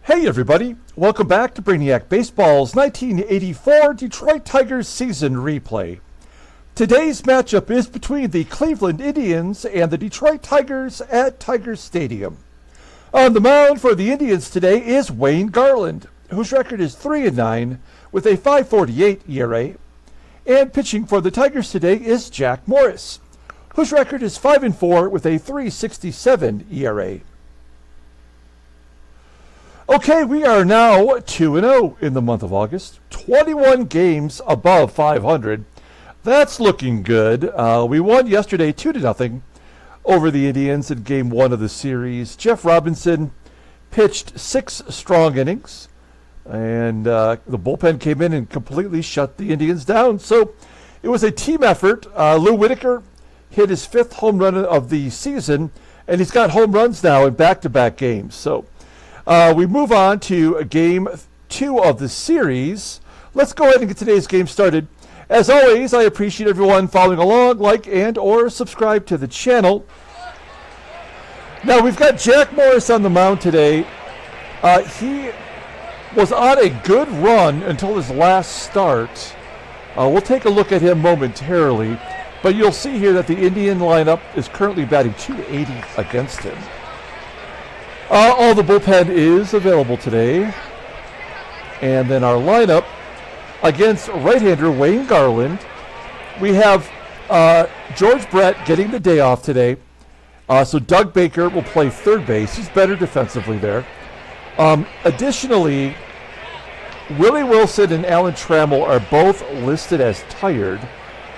Hey everybody, welcome back to Brainiac Baseball's 1984 Detroit Tigers season replay. Today's matchup is between the Cleveland Indians and the Detroit Tigers at Tiger Stadium. On the mound for the Indians today is Wayne Garland, whose record is 3-9 with a 5.48 ERA. And pitching for the Tigers today is Jack Morris, whose record is 5-4 with a 3.67 ERA. Okay, we are now 2-0 in the month of August, 21 games above 500. That's looking good. We won yesterday 2-0 over the Indians in Game 1 of the series. Jeff Robinson pitched 6 strong innings, and the bullpen came in and completely shut the Indians down. So it was a team effort. Lou Whitaker hit his 5th home run of the season, and he's got home runs now in back-to-back games. So we move on to Game 2 of the series. Let's go ahead and get today's game started. As always, I appreciate everyone following along, like and or subscribe to the channel. Now we've got Jack Morris on the mound today. He was on a good run until his last start. We'll take a look at him momentarily, but you'll see here that the Indian lineup is currently batting .280 against him. All the bullpen is available today. And then our lineup against right-hander Wayne Garland. We have George Brett getting the day off today. So Doug Baker will play third base. He's better defensively there. Additionally, Willie Wilson and Alan Trammell are both listed as tired.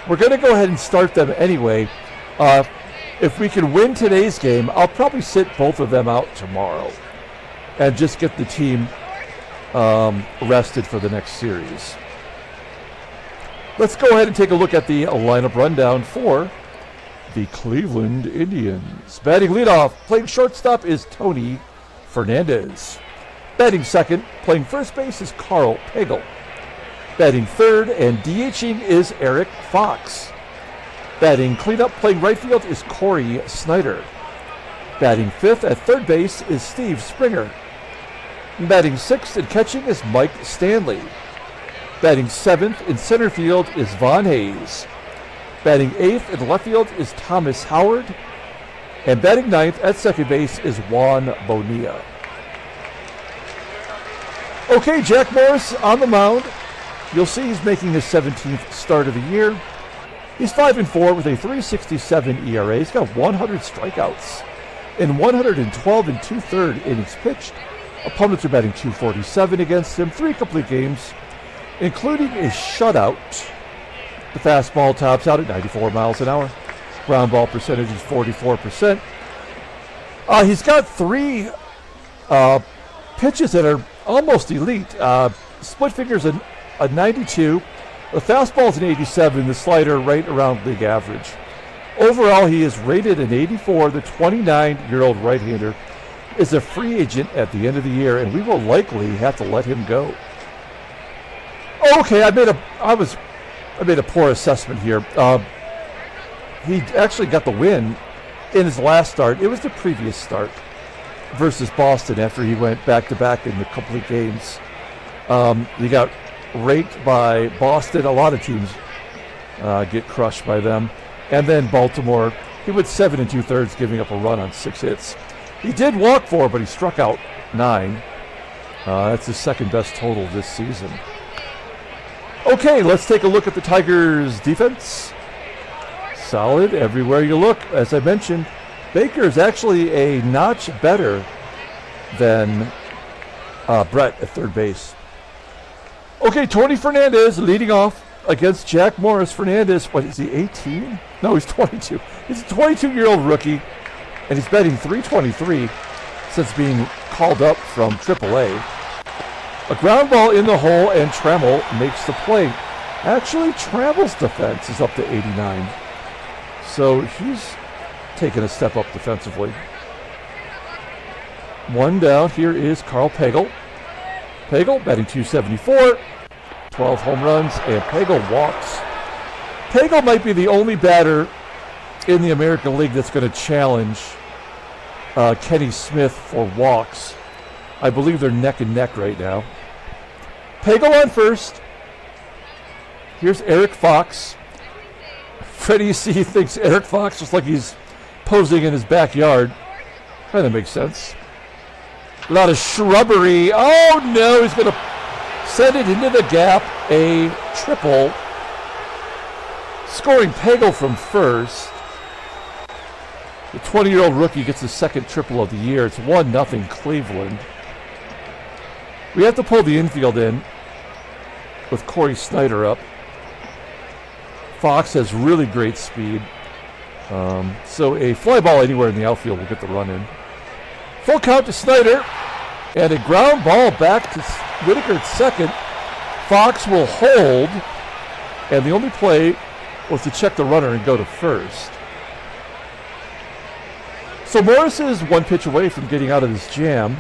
We're going to go ahead and start them anyway. If we can win today's game, I'll probably sit both of them out tomorrow and just get the team rested for the next series. Let's go ahead and take a look at the lineup rundown for the Cleveland Indians. Batting leadoff, playing shortstop is Tony Fernandez. Batting second, playing first base is Karl PAGEL. Batting third and DHing is Eric Fox. Batting cleanup, playing right field is Cory SNYDER. Batting fifth at third base is Steve Springer. Batting sixth and catching is Mike Stanley. Batting seventh in center field is Von Hayes. Batting eighth in left field is Thomas Howard. And batting ninth at second base is Juan Bonillia. Okay, Jack Morris on the mound. You'll see he's making his 17th start of the year. He's 5-4 with a 3.67 ERA. He's got 100 strikeouts in 112 2/3 innings pitched. Opponents are batting .247 against him. 3 complete games, including a shutout. The fastball tops out at 94 miles an hour. Ground ball percentage is 44%. He's got 3 pitches that are almost elite. Split fingers a 92. The fastball's an 87, the slider right around league average. Overall, he is rated an 84. The 29-year-old right-hander is a free agent at the end of the year, and we will likely have to let him go. Okay, I made a poor assessment here. He actually got the win in his last start. It was the previous start versus Boston after he went back-to-back in the complete games. He got raked by Boston. A lot of teams get crushed by them. And then Baltimore, he went 7 2/3, giving up a run on 6 hits. He did walk 4, but he struck out 9. That's his second best total this season. Okay, let's take a look at the Tigers' defense. Solid everywhere you look. As I mentioned, Baker is actually a notch better than Brett at third base. Okay, Tony Fernandez leading off against Jack Morris. Fernandez, what is he, 18? No, he's 22. He's a 22-year-old rookie, and he's batting .323 since being called up from AAA. A ground ball in the hole, and Trammell makes the play. Actually, Trammell's defense is up to 89, so he's taken a step up defensively. One down, here is Karl PAGEL. PAGEL batting .274, 12 home runs, and PAGEL walks. PAGEL might be the only batter in the American League that's going to challenge Kenny Smith for walks. I believe they're neck and neck right now. Pagel on first. Here's Eric Fox. Freddie C. thinks Eric Fox looks like he's posing in his backyard. Kind of makes sense. A lot of shrubbery. Oh no, he's going to send it into the gap. A triple. Scoring Pagel from first. The 20-year-old rookie gets his second triple of the year. It's 1-0 Cleveland. We have to pull the infield in with Cory SNYDER up. Fox has really great speed. So a fly ball anywhere in the outfield will get the run in. Full count to SNYDER. And a ground ball back to Whitaker at second. Fox will hold. And the only play was to check the runner and go to first. So Morris is one pitch away from getting out of this jam.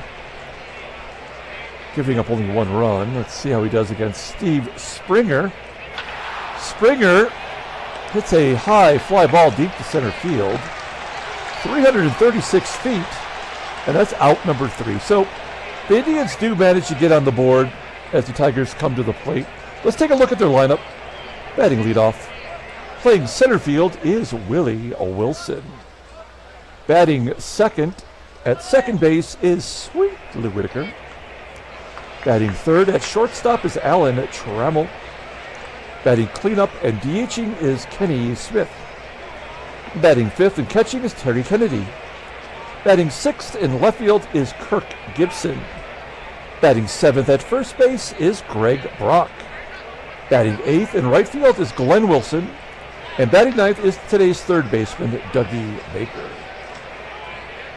Giving up only one run. Let's see how he does against Steve Springer. Springer hits a high fly ball deep to center field. 336 feet. And that's out number 3. So the Indians do manage to get on the board as the Tigers come to the plate. Let's take a look at their lineup. Batting leadoff. Playing center field is Willie Wilson. Batting second at second base is Sweet Whitaker. Batting third at shortstop is Alan Trammell. Batting cleanup and DHing is Kenny Smith. Batting fifth and catching is Terry Kennedy. Batting sixth in left field is Kirk GIBSON. Batting seventh at first base is Greg Brock. Batting eighth in right field is Glenn Wilson. And batting ninth is today's third baseman, Dougie Baker.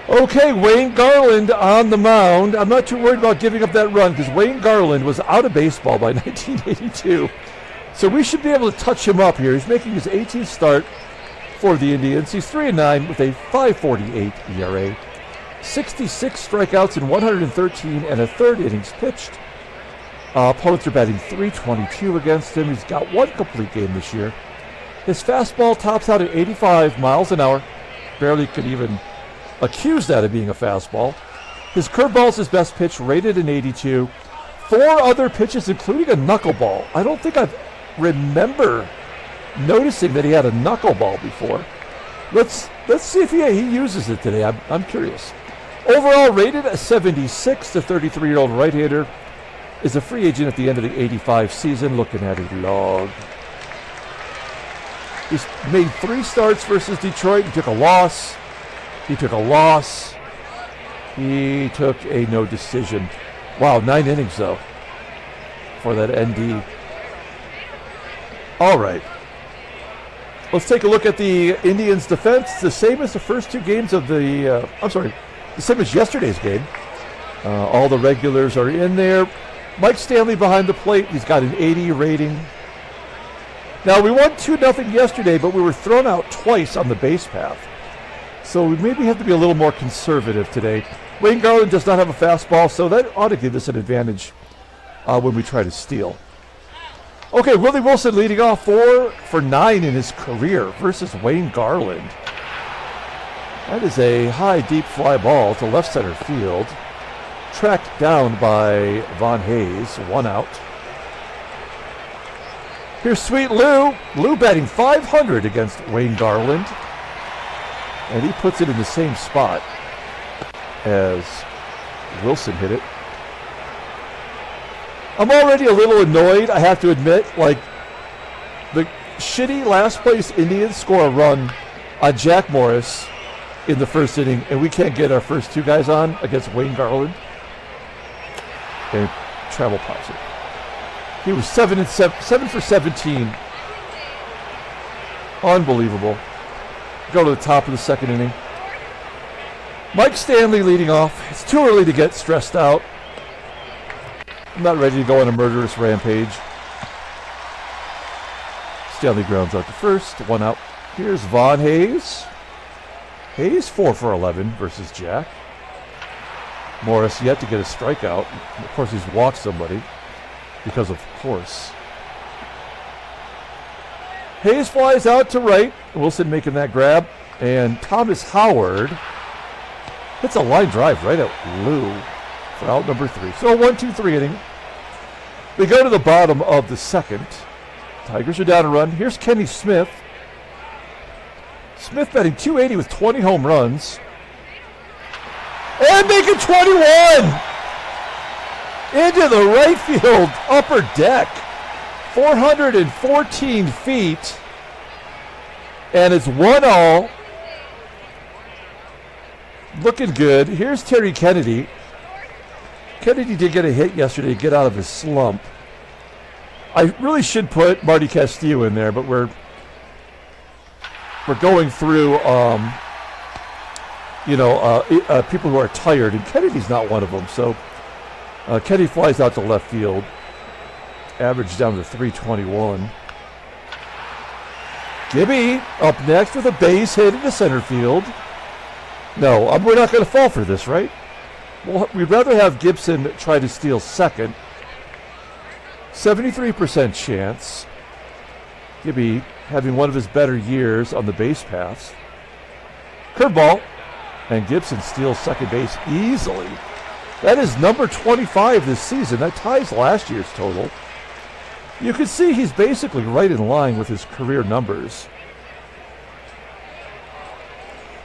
Okay, Wayne Garland on the mound. I'm not too worried about giving up that run because Wayne Garland was out of baseball by 1982. So we should be able to touch him up here. He's making his 18th start for the Indians. He's 3-9 with a 5.48 ERA. 66 strikeouts in 113 and a third innings pitched. Opponents are batting .322 against him. He's got one complete game this year. His fastball tops out at 85 miles an hour. Barely could even accuse that of being a fastball. His curveball is his best pitch, rated an 82. 4 other pitches, including a knuckleball. I don't think I remember noticing that he had a knuckleball before. Let's see if he uses it today. I'm curious. Overall rated a 76. The 33-year-old right-hander is a free agent at the end of the 85 season. Looking at a log. He's made 3 starts versus Detroit. He took a loss. He took a no decision. Wow, 9 innings, though, for that ND. All right. Let's take a look at the Indians' defense. It's the same as the first 2 games of the same as yesterday's game. All the regulars are in there. Mike Stanley behind the plate. He's got an 80 rating. Now, we won 2-0 yesterday, but we were thrown out twice on the base path. So we maybe have to be a little more conservative today. Wayne Garland does not have a fastball, so that ought to give us an advantage when we try to steal. Okay, Willie Wilson leading off 4 for 9 in his career versus Wayne Garland. That is a high, deep fly ball to left center field. Tracked down by Von Hayes, 1 out. Here's Sweet Lou. Lou batting .500 against Wayne Garland. And he puts it in the same spot as Wilson hit it. I'm already a little annoyed, I have to admit. Like, the shitty last place Indians score a run on Jack Morris in the first inning, and we can't get our first 2 guys on against Wayne Garland. And Trammell pops it. He was 7 for 17. Unbelievable. Go to the top of the second inning. Mike Stanley leading off. It's too early to get stressed out. I'm not ready to go on a murderous rampage. Stanley grounds out to first. 1 out. Here's Von Hayes. Hayes 4 for 11 versus Jack. Morris yet to get a strikeout. Of course, he's walked somebody because of course. Hayes flies out to right. Wilson making that grab. And Thomas Howard hits a line drive right at Lou. for out number 3. So 1-2-3 inning. We go to the bottom of the second. Tigers are down a run. Here's Kenny Smith. Smith batting .280 with 20 home runs. And making 21! Into the right field upper deck. 414 feet. And it's 1-all. Looking good. Here's Terry Kennedy. Kennedy did get a hit yesterday to get out of his slump. I really should put Marty Castillo in there, but we're going through people who are tired, and Kennedy's not one of them. So Kennedy flies out to left field. Average down to 321. Gibby up next with a base hit into center field. No, we're not going to fall for this, right? Well, we'd rather have Gibson try to steal second. 73% chance. Gibby having one of his better years on the base paths. Curveball. And Gibson steals second base easily. That is number 25 this season. That ties last year's total. You can see he's basically right in line with his career numbers.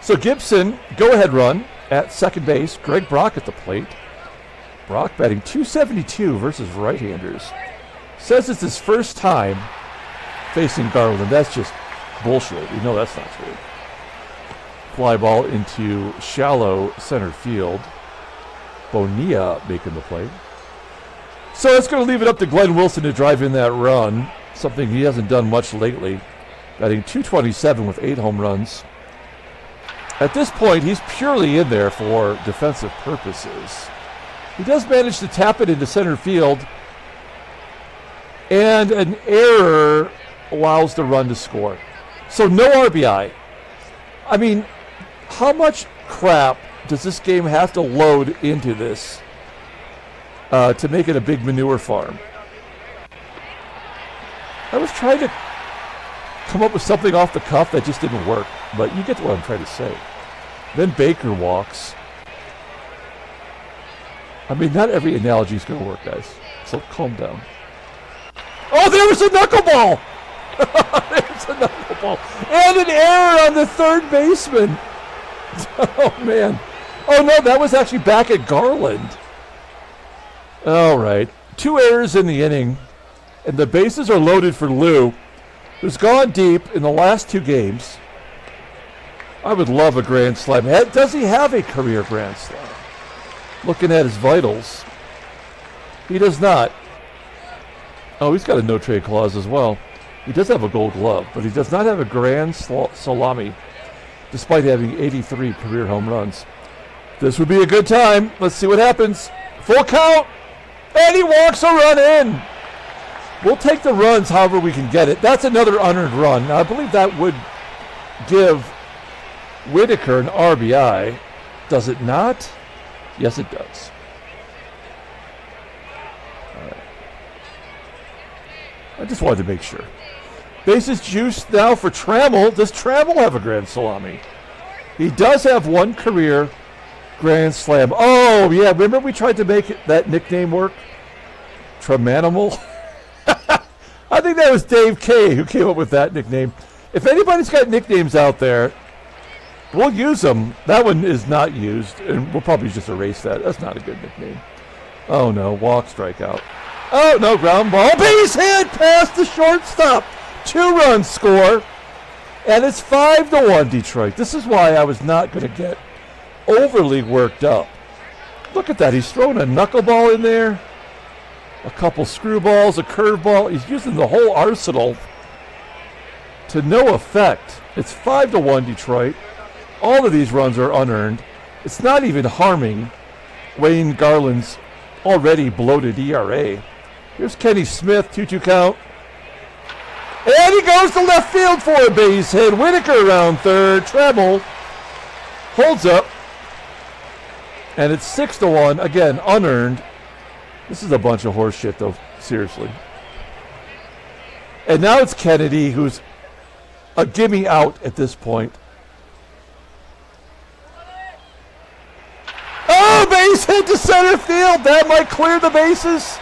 So Gibson, go-ahead run at second base. Greg Brock at the plate. Brock batting .272 versus right-handers. Says it's his first time facing Garland. That's just bullshit. We know that's not true. Fly ball into shallow center field. Bonilla making the play. So it's going to leave it up to Glenn Wilson to drive in that run, something he hasn't done much lately. Batting .227 with 8 home runs. At this point, he's purely in there for defensive purposes. He does manage to tap it into center field, and an error allows the run to score. So no RBI. I mean, how much crap does this game have to load into this to make it a big manure farm? I was trying to come up with something off the cuff that just didn't work, but you get what I'm trying to say. Then Baker walks. I mean, not every analogy is going to work, guys. So calm down. Oh, there was a knuckleball! There's a knuckleball. And an error on the third baseman. Oh, man. Oh, no, that was actually back at Garland. All right. 2 errors in the inning, and the bases are loaded for Lou, who's gone deep in the last 2 games. I would love a grand slam. Does he have a career grand slam? Looking at his vitals, he does not. Oh, he's got a no-trade clause as well. He does have a gold glove, but he does not have a grand salami, despite having 83 career home runs. This would be a good time. Let's see what happens. Full count, and he walks a run in. We'll take the runs however we can get it. That's another unearned run. Now, I believe that would give Whitaker an RBI. Does it not? Yes, it does. All right. I just wanted to make sure. Bases juiced now for Trammell. Does Trammell have a grand salami? He does have 1 career grand slam. Oh, yeah. Remember we tried to make that nickname work? Tramanimal? I think that was Dave K who came up with that nickname. If anybody's got nicknames out there, we'll use them. That one is not used, and we'll probably just erase that. That's not a good nickname. Oh, no. Walk, strikeout. Oh, no. Ground ball. Base hit past the shortstop. 2 runs score, and it's 5-1 Detroit. This is why I was not going to get overly worked up. Look at that. He's throwing a knuckleball in there, a couple screwballs, a curveball. He's using the whole arsenal to no effect. It's 5-1 Detroit. All of these runs are unearned. It's not even harming Wayne Garland's already bloated ERA. Here's Kenny Smith, 2-2 count. And he goes to left field for a base hit. Whitaker around third. Trammell holds up. And it's 6-1. Again, unearned. This is a bunch of horse shit, though. Seriously. And now it's Kennedy, who's a gimme out at this point. Oh, base base hit to center field. That might clear the bases.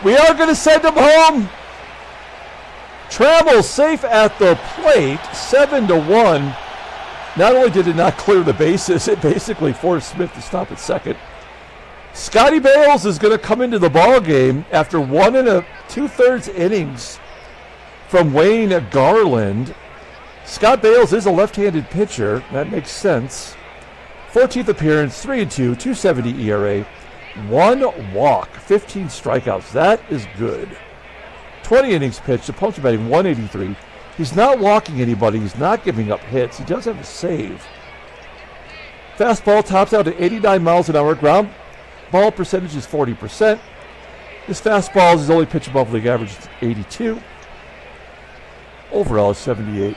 We are going to send him home. Trammell safe at the plate, 7-1. Not only did it not clear the bases, it basically forced Smith to stop at second. Scotty Bales is going to come into the ball game after 1 2/3 innings from Wayne Garland. Scott Bales is a left-handed pitcher. That makes sense. 14th appearance, 3-2, 2.70 ERA, 1 walk, 15 strikeouts. That is good. 20 innings pitched, opponent batting 183. He's not walking anybody. He's not giving up hits. He does have a save. Fastball tops out at 89 miles an hour. Ground ball percentage is 40%. His fastball is his only pitch above league average, 82. Overall is 78.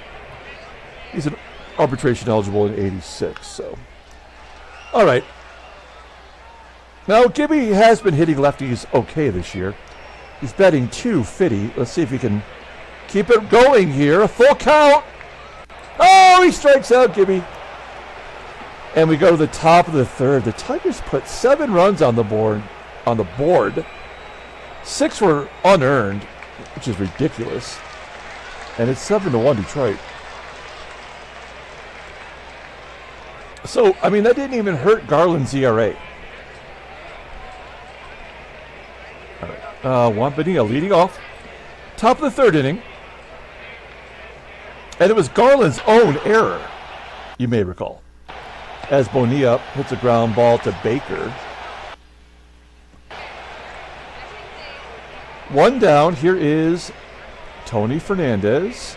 He's an arbitration eligible in 86. So, all right. Now Gibby has been hitting lefties okay this year. He's batting .250. Let's see if he can keep it going here. A full count. Oh, he strikes out Gibby. And we go to the top of the third. The Tigers put 7 runs on the board. 6 were unearned, which is ridiculous. And it's 7-1 Detroit. So, I mean, that didn't even hurt Garland's ERA. All right. Juan Bonilla leading off. Top of the third inning. And it was Garland's own error, you may recall, as Bonilla hits a ground ball to Baker. 1 down. Here is Tony Fernandez.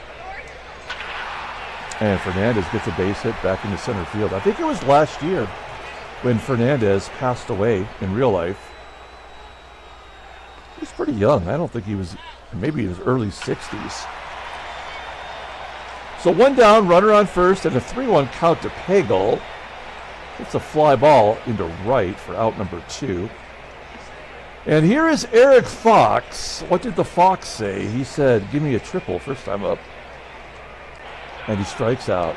And Fernandez gets a base hit back into center field. I think it was last year when Fernandez passed away in real life. He was pretty young. I don't think he was, maybe in his early 60s. So 1 down, runner on first, and a 3-1 count to Pagel. It's a fly ball into right for out number 2. And here is Eric Fox. What did the Fox say? He said, give me a triple first time up. And he strikes out.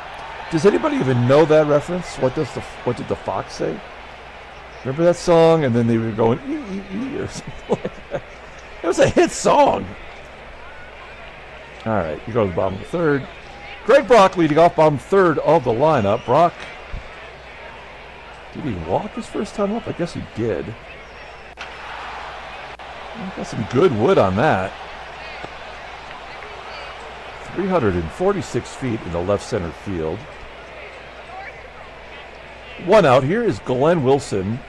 Does anybody even know that reference? What did the Fox say? Remember that song? And then they were going ee or something like that. It was a hit song. All right, you go to the bottom of the third. Greg Brock leading off, bottom third of the lineup. Brock, did he walk his first time up? I guess he did. Got some good wood on that. 346 feet in the left center field. 1 out. Here is Glenn Wilson.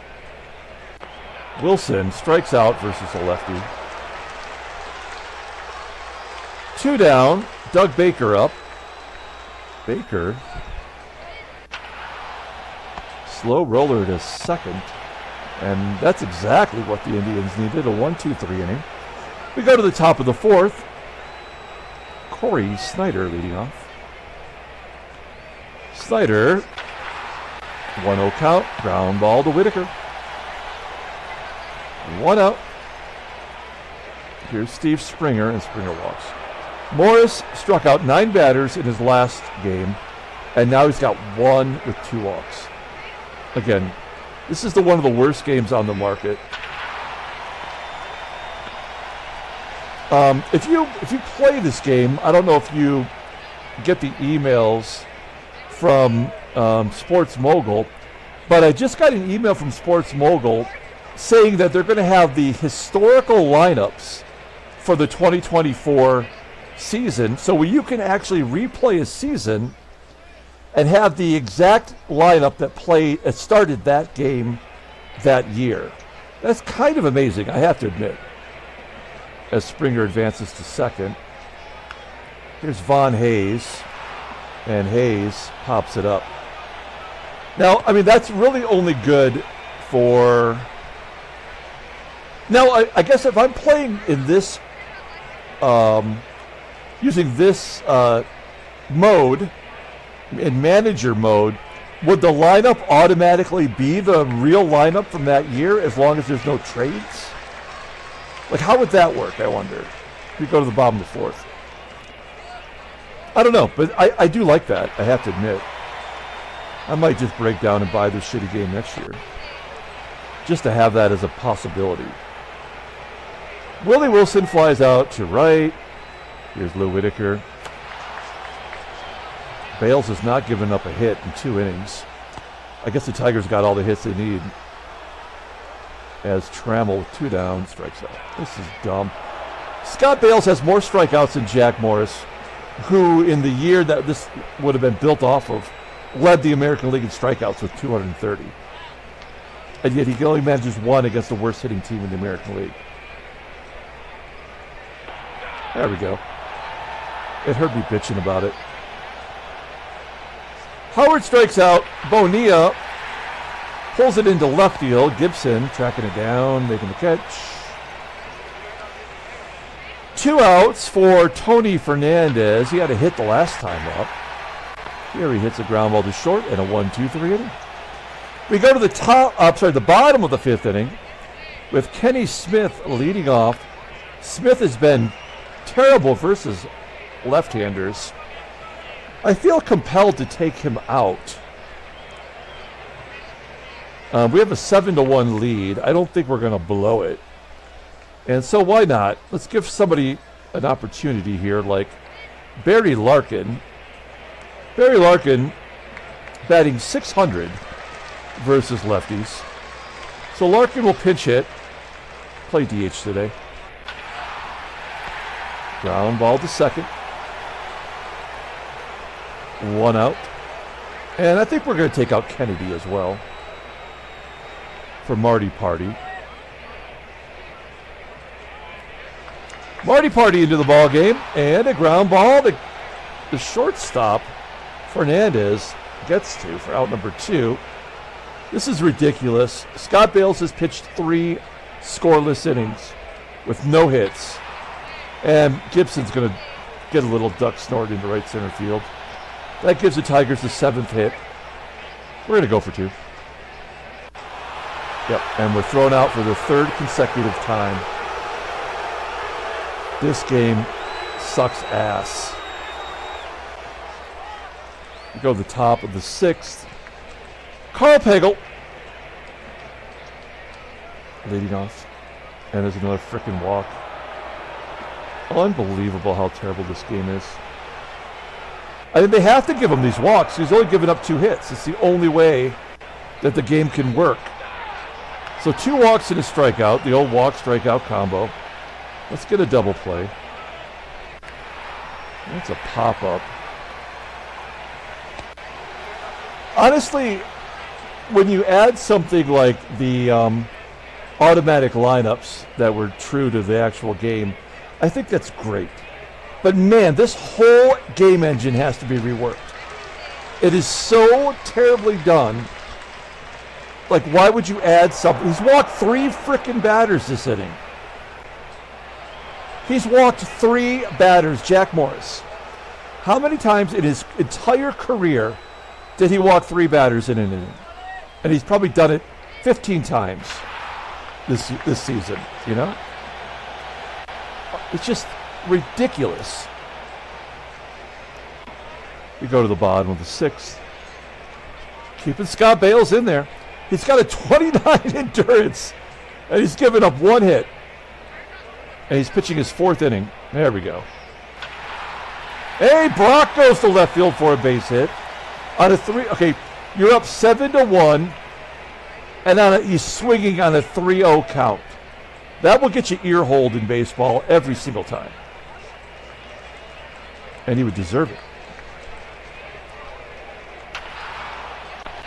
Wilson strikes out versus a lefty. 2 down. Doug Baker up. Baker. Slow roller to second. And that's exactly what the Indians needed, a 1-2-3 inning. We go to the top of the fourth. Cory SNYDER leading off. SNYDER, 1-0 count, ground ball to Whitaker. 1 out. Here's Steve Springer, and Springer walks. Morris struck out 9 batters in his last game, and now he's got 1 with 2 walks. Again, this is one of the worst games on the market. If you play this game, I don't know if you get the emails from Sports Mogul, but I just got an email from Sports Mogul saying that they're going to have the historical lineups for the 2024 season, so you can actually replay a season and have the exact lineup that started that game that year. That's kind of amazing, I have to admit. As Springer advances to second. Here's Von Hayes, and Hayes pops it up. Now, I mean, that's really only good for... Now, I guess if I'm playing in this, using this mode, in manager mode, would the lineup automatically be the real lineup from that year as long as there's no trades? Like, how would that work, I wonder? We go to the bottom of the fourth. I don't know, but I do like that, I have to admit. I might just break down and buy this shitty game next year. just to have that as a possibility. Willie Wilson flies out to right. Here's Lou Whitaker. Bales has not given up a hit in 2 innings. I guess the Tigers got all the hits they need. As Trammell with 2 down strikes out. This is dumb. Scott Bales has more strikeouts than Jack Morris, who in the year that this would have been built off of, led the American League in strikeouts with 230. And yet he only manages 1 against the worst hitting team in the American League. There we go. It heard me bitching about it. Howard strikes out. Bonilla pulls it into left field. Gibson tracking it down, making the catch. 2 outs for Tony Fernandez. He had a hit the last time up. Here he hits a ground ball to short and a 1-2-3 inning. We go to the bottom of the 5th inning with Kenny Smith leading off. Smith has been terrible versus left-handers. I feel compelled to take him out. We have a 7-1 lead. I don't think we're going to blow it. And so why not? Let's give somebody an opportunity here, like Barry Larkin. Barry Larkin batting 600 versus lefties. So Larkin will pinch hit. Play DH today. Ground ball to second. 1 out. And I think we're going to take out Kennedy as well for Marty Party. Marty Party into the ball game, and a ground ball that the shortstop Fernandez gets to for out number 2. This is ridiculous. Scott Bales has pitched 3 scoreless innings with no hits, and Gibson's going to get a little duck snort into right center field. That gives the Tigers the 7th hit. We're going to go for 2. Yep, and we're thrown out for the 3rd consecutive time. This game sucks ass. We go to the top of the 6th. Karl PAGEL leading off. And there's another freaking walk. Unbelievable how terrible this game is. I mean, they have to give him these walks. He's only given up 2 hits. It's the only way that the game can work. So 2 walks and a strikeout, the old walk-strikeout combo. Let's get a double play. That's a pop-up. Honestly, when you add something like the automatic lineups that were true to the actual game, I think that's great. But man, this whole game engine has to be reworked. It is so terribly done. Like, why would you add something? He's walked 3 frickin' batters this inning. He's walked 3 batters, Jack Morris. How many times in his entire career did he walk 3 batters in an inning? And he's probably done it 15 times this season, you know? It's just ridiculous. We go to the bottom of the 6th. Keeping Scott Bales in there. He's got a 29 endurance, and he's given up 1 hit. And he's pitching his 4th inning. There we go. Hey, Brock goes to left field for a base hit. On a 3, okay, you're up 7-1, and he's swinging on a 3-0 count. That will get you ear-holed in baseball every single time. And he would deserve it.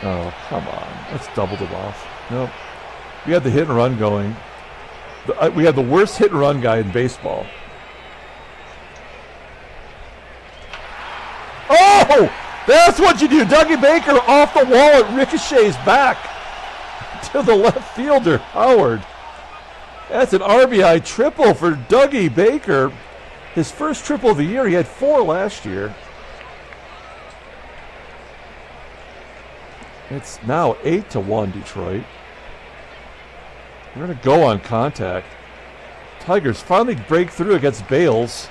Oh, come on. Let's double them off. Nope. We had the hit and run going. We had the worst hit and run guy in baseball. Oh! That's what you do. Dougie Baker off the wall. It ricochets back to the left fielder, Howard. That's an RBI triple for Dougie Baker. His first triple of the year. He had 4 last year. It's now 8-1 Detroit. We're going to go on contact. Tigers finally break through against Bales,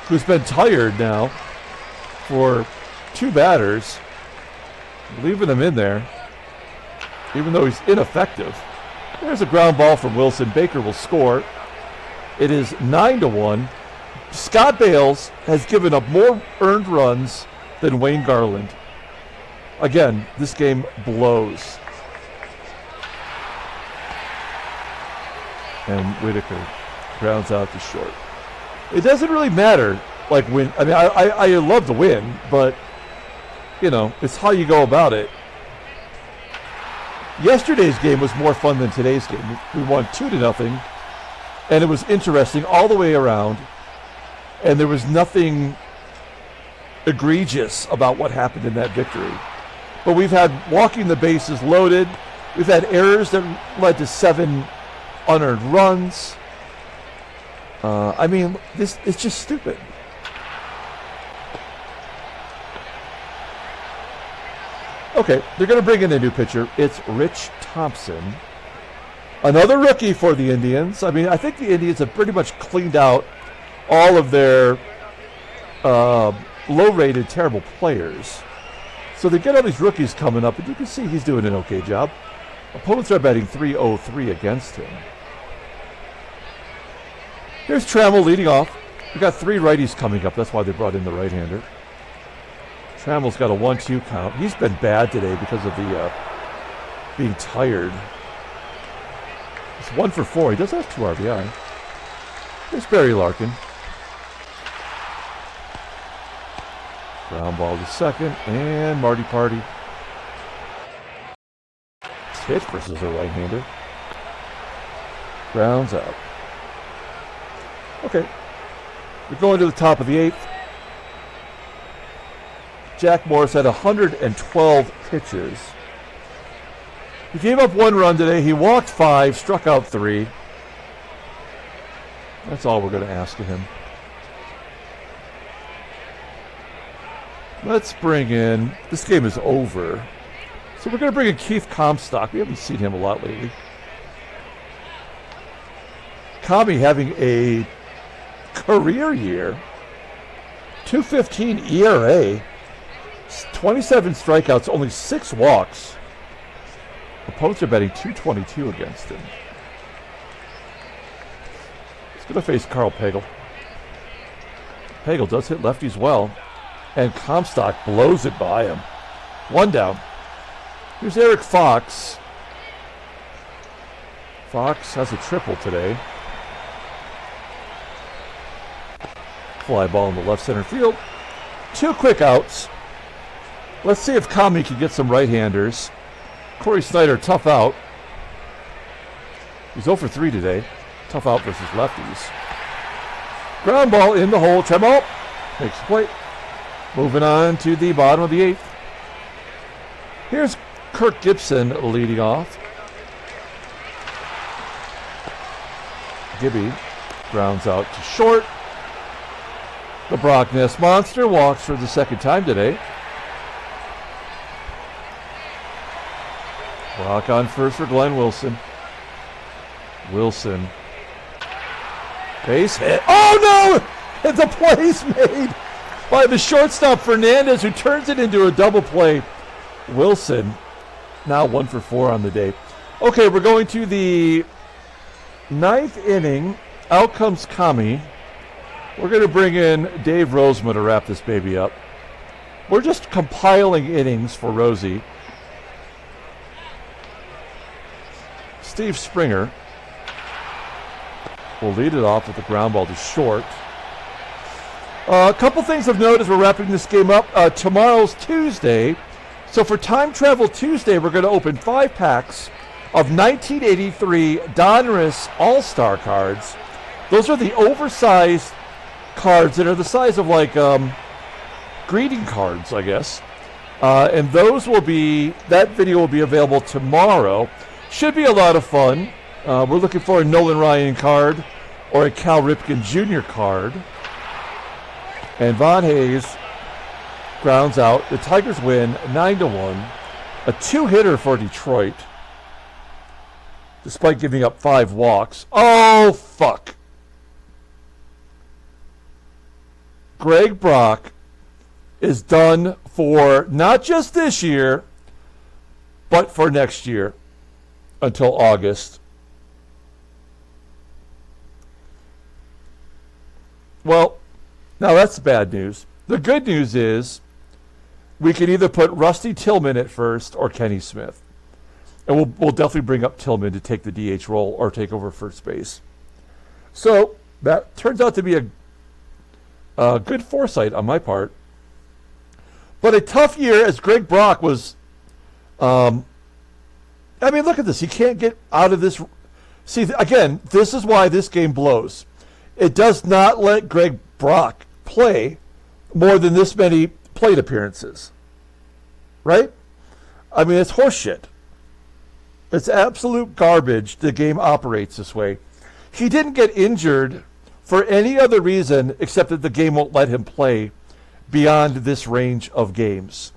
who's been tired now for 2 batters. Leaving him in there, even though he's ineffective. There's a ground ball from Wilson. Baker will score. It is 9-1. Scott Bales has given up more earned runs than Wayne Garland. Again, this game blows. And Whitaker grounds out to short. It doesn't really matter, like when. I mean, I love the win, but you know, it's how you go about it. Yesterday's game was more fun than today's game. We won 2-0, and it was interesting all the way around. And there was nothing egregious about what happened in that victory. But we've had walking the bases loaded. We've had errors that led to 7 unearned runs. I mean, it's just stupid. Okay, they're going to bring in a new pitcher. It's Rich Thompson. Another rookie for the Indians. I mean, I think the Indians have pretty much cleaned out all of their low-rated, terrible players. So they get all these rookies coming up, and you can see he's doing an okay job. Opponents are batting .303 against him. Here's Trammell leading off. We've got 3 righties coming up. That's why they brought in the right-hander. Trammell's got a 1-2 count. He's been bad today because of the being tired. It's 1 for 4. He does have 2 RBI. Here's Barry Larkin. Ground ball to second, and Marty Party. Pitch versus a right-hander. Grounds out. Okay. We're going to the top of the 8th. Jack Morris had 112 pitches. He gave up 1 run today. He walked 5, struck out 3. That's all we're going to ask of him. Let's bring in, this game is over. So we're going to bring in Keith Comstock. We haven't seen him a lot lately. Comey having a career year. 2.15 ERA. 27 strikeouts, only 6 walks. Opponents are betting .222 against him. He's going to face Karl Pagel. Pagel does hit lefties well. And Comstock blows it by him. 1 down. Here's Eric Fox. Fox has a triple today. Fly ball in the left center field. 2 quick outs. Let's see if Comey can get some right-handers. Cory SNYDER, tough out. He's 0 for 3 today. Tough out versus lefties. Ground ball in the hole. TRAMMELL makes the play. Moving on to the bottom of the 8th. Here's Kirk Gibson leading off. Gibby grounds out to short. The Brock Ness Monster walks for the 2nd time today. Brock on first for Glenn Wilson. Wilson. Base hit. Oh no! The play's made by the shortstop Fernandez, who turns it into a double play. Wilson now 1 for 4 on the day. Okay, we're going to the 9th inning. Out comes Comey. We're going to bring in Dave Rozema to wrap this baby up. We're just compiling innings for Rosie. Steve Springer will lead it off with the ground ball to short. A couple things of note as we're wrapping this game up. Tomorrow's Tuesday. So for Time Travel Tuesday, we're going to open 5 packs of 1983 Donruss All-Star cards. Those are the oversized cards that are the size of like greeting cards, I guess. And those will be, that video will be available tomorrow. Should be a lot of fun. We're looking for a Nolan Ryan card or a Cal Ripken Jr. card. And Von Hayes grounds out. The Tigers win 9-1. A 2-hitter for Detroit, despite giving up 5 walks. Oh, fuck. Greg Brock is done for not just this year, but for next year until August. Well, now that's bad news. The good news is we can either put Rusty Tillman at first or Kenny Smith. And we'll definitely bring up Tillman to take the DH role or take over first base. So that turns out to be a good foresight on my part. But a tough year as Greg Brock was... I mean, look at this. He can't get out of this. See, again, this is why this game blows. It does not let Greg Brock play more than this many plate appearances. Right? I mean, it's horseshit. It's absolute garbage. The game operates this way. He didn't get injured for any other reason except that the game won't let him play beyond this range of games.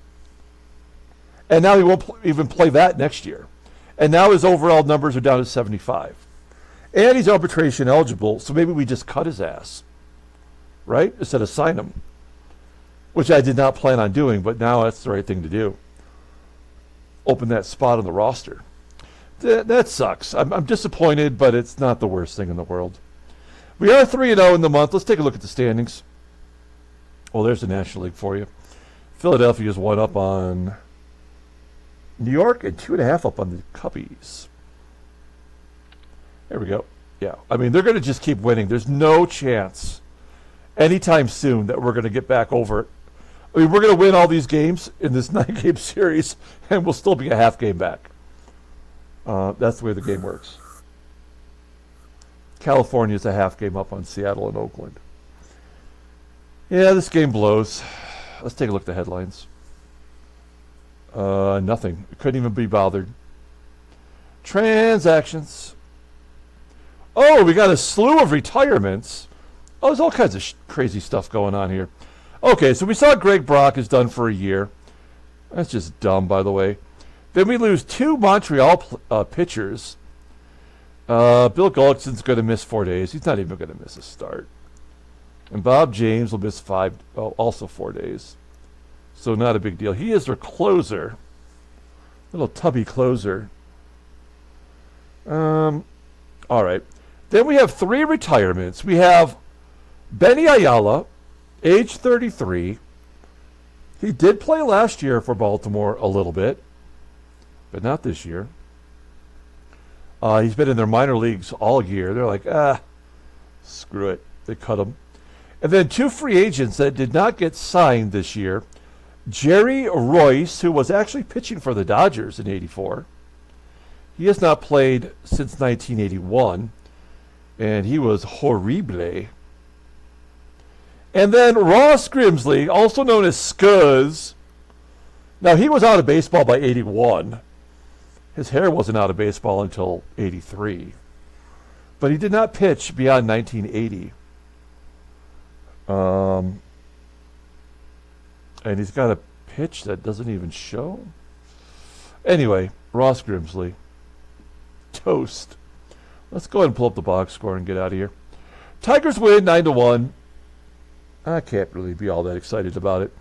And now he won't even play that next year. And now his overall numbers are down to 75. And he's arbitration eligible, so maybe we just cut his ass, right? Instead of sign him, which I did not plan on doing, but now that's the right thing to do. Open that spot on the roster. That sucks. I'm disappointed, but it's not the worst thing in the world. We are 3-0 in the month. Let's take a look at the standings. Well, there's the National League for you. Philadelphia's 1 up on New York and 2.5 up on the Cubbies. There we go. Yeah, I mean, they're going to just keep winning. There's no chance anytime soon that we're going to get back over it. I mean, we're going to win all these games in this 9-game series, and we'll still be a half game back. That's the way the game works. California's a half game up on Seattle and Oakland. Yeah, this game blows. Let's take a look at the headlines. Nothing. Couldn't even be bothered. Transactions. Oh, we got a slew of retirements. Oh, there's all kinds of crazy stuff going on here. Okay, so we saw Greg Brock is done for a year. That's just dumb, by the way. Then we lose 2 Montreal pitchers. Bill Gullickson's going to miss 4 days. He's not even going to miss a start. And Bob James will miss also 4 days. So not a big deal. He is their closer. Little tubby closer. All right. Then we have 3 retirements. We have Benny Ayala, age 33. He did play last year for Baltimore a little bit, but not this year. He's been in their minor leagues all year. They're like, screw it. They cut him. And then 2 free agents that did not get signed this year. Jerry Royce, who was actually pitching for the Dodgers in '84. He has not played since 1981, and he was horrible. And then Ross Grimsley, also known as Scuzz. Now, he was out of baseball by '81. His hair wasn't out of baseball until '83. But he did not pitch beyond 1980. And he's got a pitch that doesn't even show. Anyway, Ross Grimsley. Toast. Let's go ahead and pull up the box score and get out of here. Tigers win 9-1. I can't really be all that excited about it.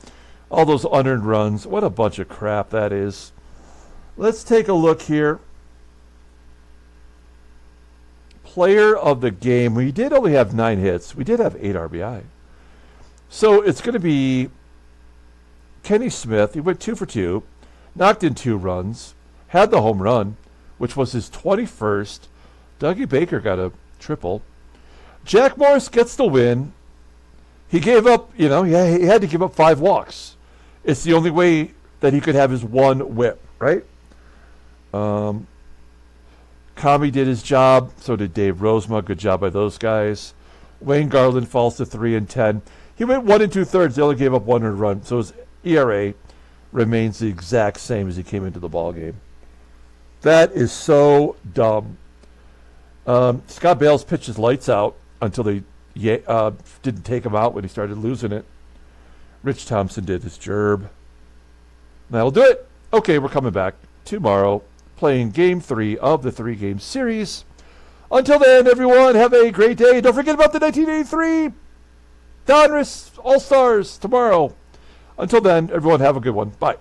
All those unearned runs. What a bunch of crap that is. Let's take a look here. Player of the game. We did only have 9 hits. We did have 8 RBI. So it's going to be Kenny Smith. He went 2 for 2. Knocked in 2 runs. Had the home run, which was his 21st. Dougie Baker got a triple. Jack Morris gets the win. He gave up, he had to give up 5 walks. It's the only way that he could have his 1 whip, right? Kami did his job. So did Dave Rozema. Good job by those guys. Wayne Garland falls to 3-10. He went 1 2/3. They only gave up 1 run. So his ERA remains the exact same as he came into the ball game. That is so dumb. Scott Bales pitched his lights out until they didn't take him out when he started losing it. Rich Thompson did his gerb. That'll do it. Okay, we're coming back tomorrow, playing Game 3 of the 3-game series. Until then, everyone, have a great day. Don't forget about the 1983 Donruss All-Stars tomorrow. Until then, everyone, have a good one. Bye.